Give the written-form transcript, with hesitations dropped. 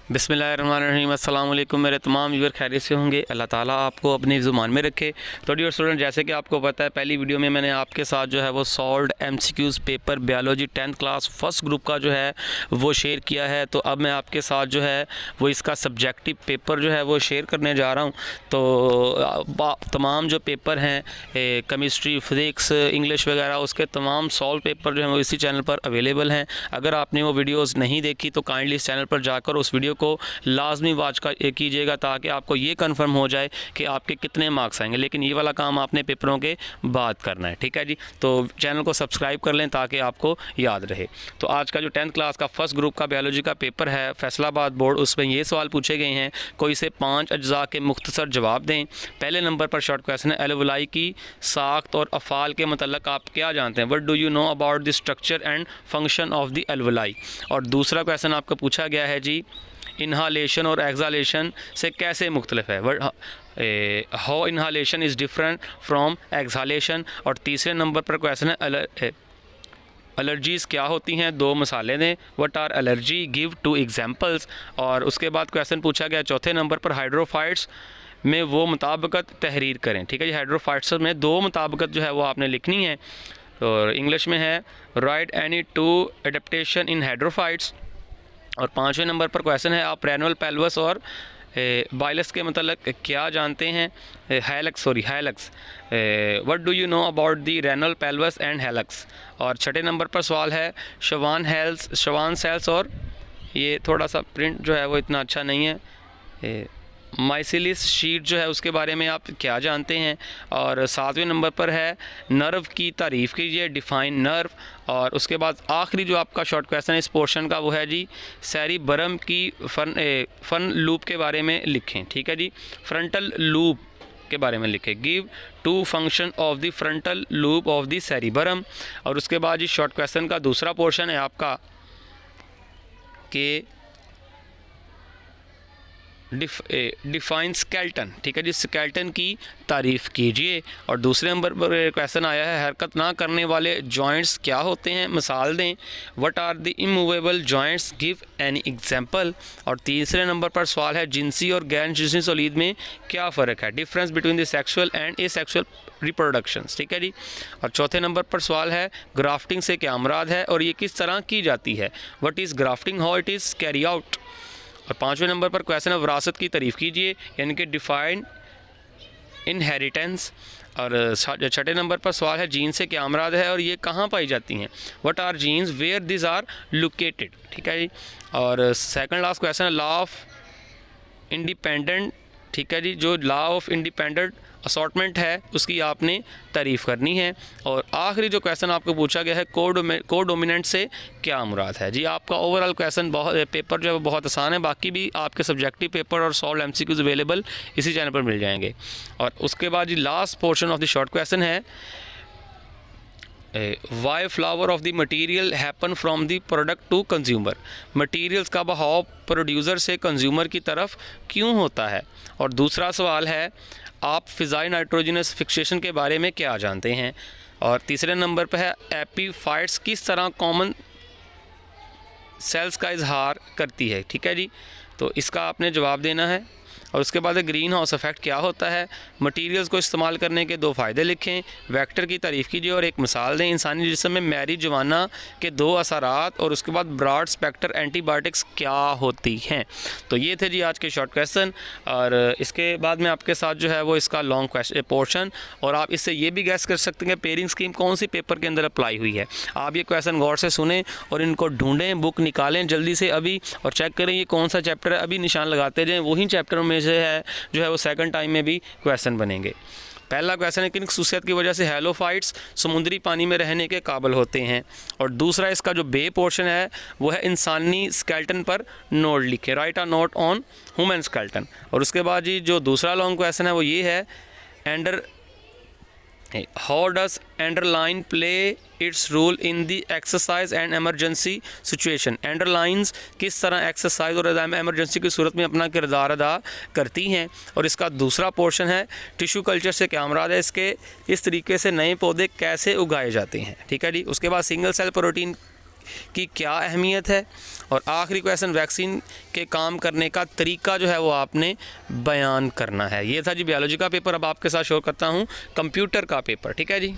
बिस्मिल्लाहिर्रहमानिर्रहीम। अस्सलाम वालेकुम। मेरे तमाम व्यूअर खैरियत से होंगे, अल्लाह ताला आपको अपनी ज़ुबान में रखे। तो डियर स्टूडेंट, जैसे कि आपको पता है पहली वीडियो में मैंने आपके साथ जो है वो solved MCQs paper biology 10th class first group का जो है वो शेयर किया है। तो अब मैं आपके साथ जो है वो इसका सब्जेक्टिव पेपर जो है वो शेयर करने जा रहा हूँ। तो तमाम जो पेपर हैं केमिस्ट्री, फिज़िक्स, इंग्लिश वगैरह, उसके तमाम सॉल्व पेपर जो हैं वो इसी चैनल पर अवेलेबल हैं। अगर आपने वो वीडियोज़ नहीं देखी तो काइंडली इस चैनल पर जाकर उस वीडियो को लाजमी वॉच कीजिएगा ताकि आपको ये कंफर्म हो जाए कि आपके कितने मार्क्स आएंगे। लेकिन ये वाला काम आपने पेपरों के बाद करना है, ठीक है जी। तो चैनल को सब्सक्राइब कर लें ताकि आपको याद रहे। तो आज का जो 10th क्लास का फर्स्ट ग्रुप का बायोलॉजी का पेपर है फैसलाबाद बोर्ड, उसमें ये सवाल पूछे गए हैं, कोई से 5 अज्जा के मुख्तसर जवाब दें। पहले नंबर पर शॉर्ट क्वेश्चन है, एल्वुलाई की साख्त और अफ़ाल के मतलब आप क्या जानते हैं? What do you know about the structure and function of the alveoli. और दूसरा क्वेश्चन आपका पूछा गया है जी, इन्हालेशन और एक्सहालेशन से कैसे मुख्तलिफ है? How inhalation is different from exhalation. और तीसरे नंबर पर क्वेश्चन है, एलर्जीज़ क्या होती हैं? 2 मिसालें दें। What are allergy, give 2 examples. और उसके बाद क्वेश्चन पूछा गया चौथे नंबर पर, हाइड्रोफाइट्स में वो मुताबिकत तहरीर करें। ठीक है जी, हाइड्रोफाइट्स में 2 मुताबिकत जो है वो आपने लिखनी है। और इंग्लिश में है, राइट एनी 2 एडेप्टेशन इन हाइड्रोफाइट्स। और 5वें नंबर पर क्वेश्चन है, आप रेनल पेल्वस और बाइलस के मतलब क्या जानते हैं? Hallux, what do you know about the renal pelvis and hallux. और 6ठे नंबर पर सवाल है, शवान सेल्स और ये थोड़ा सा प्रिंट जो है वो इतना अच्छा नहीं है, माइसिलिस शीट जो है उसके बारे में आप क्या जानते हैं। और 7वें नंबर पर है, नर्व की तारीफ़ कीजिए, डिफ़ाइन नर्व। और उसके बाद आखिरी जो आपका शॉर्ट क्वेश्चन है इस पोर्शन का वो है जी, सेरिबरम की फन लूप के बारे में लिखें। ठीक है जी, फ्रंटल लूप के बारे में लिखें, give 2 function of the frontal lobe of the cerebrum. और उसके बाद जी शॉर्ट क्वेश्चन का दूसरा पोर्शन है आपका कि डिफाइन स्केल्टन। ठीक है जी, स्केल्टन की तारीफ़ कीजिए। और दूसरे नंबर पर क्वेश्चन आया है, हरकत ना करने वाले जॉइंट्स क्या होते हैं? मिसाल दें। What are the immovable joints, give any example. और तीसरे नंबर पर सवाल है, जिनसी और गैर जिनसी सलीद में क्या फ़र्क है? Difference between the sexual and asexual reproductions. ठीक है जी। और चौथे नंबर पर सवाल है, ग्राफ्टिंग से क्या मुराद है और ये किस तरह की जाती है? What is grafting, how it is carry out. और 5वें नंबर पर क्वेश्चन है, विरासत की तारीफ़ कीजिए, यानी कि डिफाइन इनहेरिटेंस। और 6ठे नंबर पर सवाल है, जीन से क्या मुराद है और ये कहाँ पाई जाती हैं? What are genes, where this are located. ठीक है जी। और सेकंड लास्ट क्वेश्चन है, लॉ ऑफ इंडिपेंडेंट। ठीक है जी, जो लॉ ऑफ इंडिपेंडेंट असॉर्टमेंट है उसकी आपने तारीफ़ करनी है। और आखिरी जो क्वेश्चन आपको पूछा गया है, कोडोमिनेंट से क्या मुराद है? जी आपका ओवरऑल क्वेश्चन पेपर जो है वो बहुत आसान है। बाकी भी आपके सब्जेक्टिव पेपर और सॉल्व एमसीक्यूज अवेलेबल इसी चैनल पर मिल जाएंगे। और उसके बाद जी last portion of the short question है, why flow of the material happen from the product to consumer. Materials का बहाव प्रोड्यूसर से कंज्यूमर की तरफ क्यों होता है? और दूसरा सवाल है, आप फ़िज़ाई नाइट्रोजनस फिक्सेशन के बारे में क्या जानते हैं? और तीसरे नंबर पर है, एपीफाइट्स किस तरह कॉमन सेल्स का इजहार करती है? ठीक है जी, तो इसका आपने जवाब देना है। और उसके बाद ग्रीन हाउस इफेक्ट क्या होता है? मटेरियल्स को इस्तेमाल करने के 2 फ़ायदे लिखें, वेक्टर की तारीफ़ कीजिए और एक मिसाल दें। इंसानी जिस्म में मैरिजुआना के 2 असरात। और उसके बाद ब्रॉड स्पेक्टर एंटीबायोटिक्स क्या होती हैं? तो ये थे जी आज के शॉर्ट क्वेश्चन। और इसके बाद में आपके साथ जो है वो इसका लॉन्ग क्वेश्चन पोर्शन, और आप इससे ये भी गैस कर सकते हैं पेयरिंग स्कीम कौन सी पेपर के अंदर अप्लाई हुई है। आप ये क्वेश्चन गौर से सुने और इनको ढूंढें, बुक निकालें जल्दी से अभी और चेक करें ये कौन सा चैप्टर है, अभी निशान लगाते जाएँ। वही चैप्टरों में से है जो है वो सेकंड टाइम में भी क्वेश्चन बनेंगे। पहला क्वेश्चन है, किन खसूसियत की वजह से हैलोफाइट्स समुद्री पानी में रहने के काबिल होते हैं? और दूसरा इसका जो बे पोर्शन है वो है, इंसानी स्केल्टन पर नोट लिखें, write a note on human skeleton. और उसके बाद जी जो दूसरा लॉन्ग क्वेश्चन है वो ये है, हाउ डज एंडरलाइन play its role in the exercise and emergency situation. Adrenalines किस तरह एक्सरसाइज और एमरजेंसी की सूरत में अपना किरदार अदा करती हैं। और इसका दूसरा पोर्शन है, टिश्यू कल्चर से क्या मुराद है, इसके इस तरीके से नए पौधे कैसे उगाए जाते हैं। ठीक है जी। उसके बाद सिंगल सेल प्रोटीन की क्या अहमियत है, और आखिरी क्वेश्चन वैक्सीन के काम करने का तरीका जो है वो आपने बयान करना है। ये था जी बायोलॉजी का पेपर। अब आपके साथ शेयर करता हूँ कंप्यूटर का पेपर। ठीक है जी।